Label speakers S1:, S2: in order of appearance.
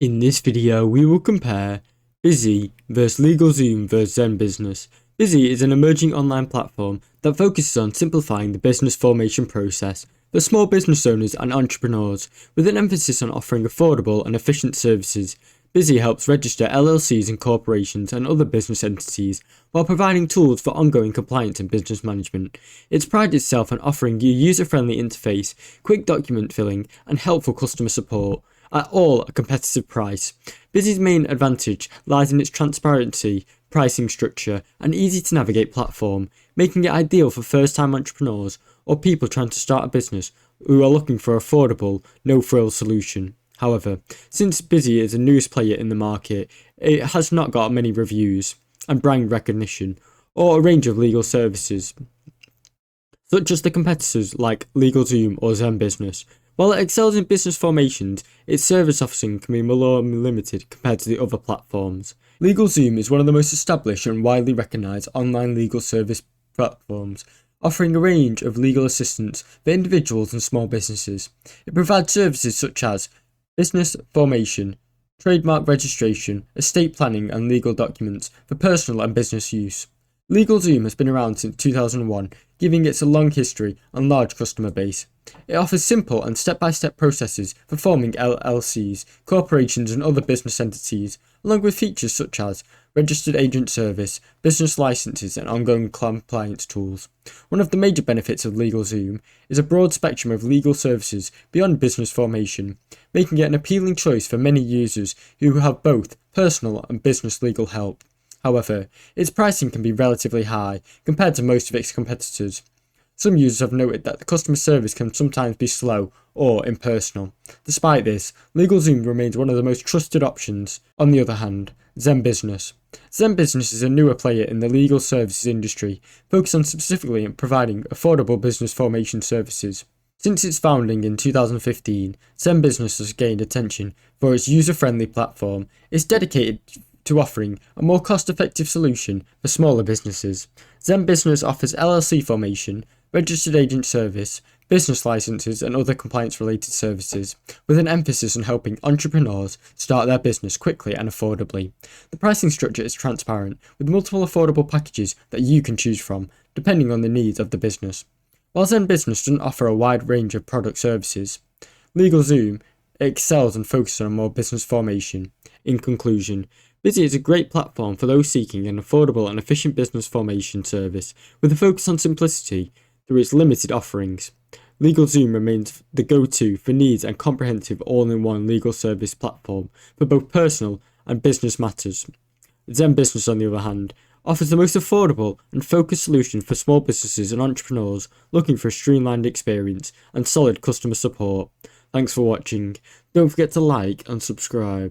S1: In this video, we will compare Bizee vs Legalzoom vs Zenbusiness. Bizee is an emerging online platform that focuses on simplifying the business formation process for small business owners and entrepreneurs, with an emphasis on offering affordable and efficient services. Bizee helps register LLCs and corporations and other business entities while providing tools for ongoing compliance and business management. It prides itself on offering a user-friendly interface, quick document filling, and helpful customer support, at all a competitive price. Bizee's main advantage lies in its transparency, pricing structure, and easy to navigate platform, making it ideal for first-time entrepreneurs or people trying to start a business who are looking for an affordable, no-frills solution. However, since Bizee is the newest player in the market, it has not got many reviews and brand recognition, or a range of legal services, such as the competitors like Legalzoom or Zenbusiness. While it excels in business formations, its service offering can be more limited compared to the other platforms. Legalzoom is one of the most established and widely recognised online legal service platforms, offering a range of legal assistance for individuals and small businesses. It provides services such as business formation, trademark registration, estate planning and legal documents for personal and business use. Legalzoom has been around since 2001, giving it a long history and large customer base. It offers simple and step-by-step processes for forming LLCs, corporations and other business entities, along with features such as registered agent service, business licenses and ongoing compliance tools. One of the major benefits of Legalzoom is a broad spectrum of legal services beyond business formation, making it an appealing choice for many users who have both personal and business legal help. However, its pricing can be relatively high compared to most of its competitors. Some users have noted that the customer service can sometimes be slow or impersonal. Despite this, Legalzoom remains one of the most trusted options. On the other hand, Zenbusiness. Zenbusiness is a newer player in the legal services industry, focused on specifically providing affordable business formation services. Since its founding in 2015, Zenbusiness has gained attention for its user-friendly platform. It's dedicated to offering a more cost-effective solution for smaller businesses. Zenbusiness offers LLC formation, registered agent service, business licenses and other compliance-related services, with an emphasis on helping entrepreneurs start their business quickly and affordably. The pricing structure is transparent, with multiple affordable packages that you can choose from, depending on the needs of the business. While Zenbusiness doesn't offer a wide range of product services, Legalzoom excels and focuses on more business formation. In conclusion, Bizee is a great platform for those seeking an affordable and efficient business formation service, with a focus on simplicity through its limited offerings. Legalzoom remains the go-to for needs and comprehensive all-in-one legal service platform for both personal and business matters. Zenbusiness, on the other hand, offers the most affordable and focused solution for small businesses and entrepreneurs looking for a streamlined experience and solid customer support. Thanks for watching. Don't forget to like and subscribe.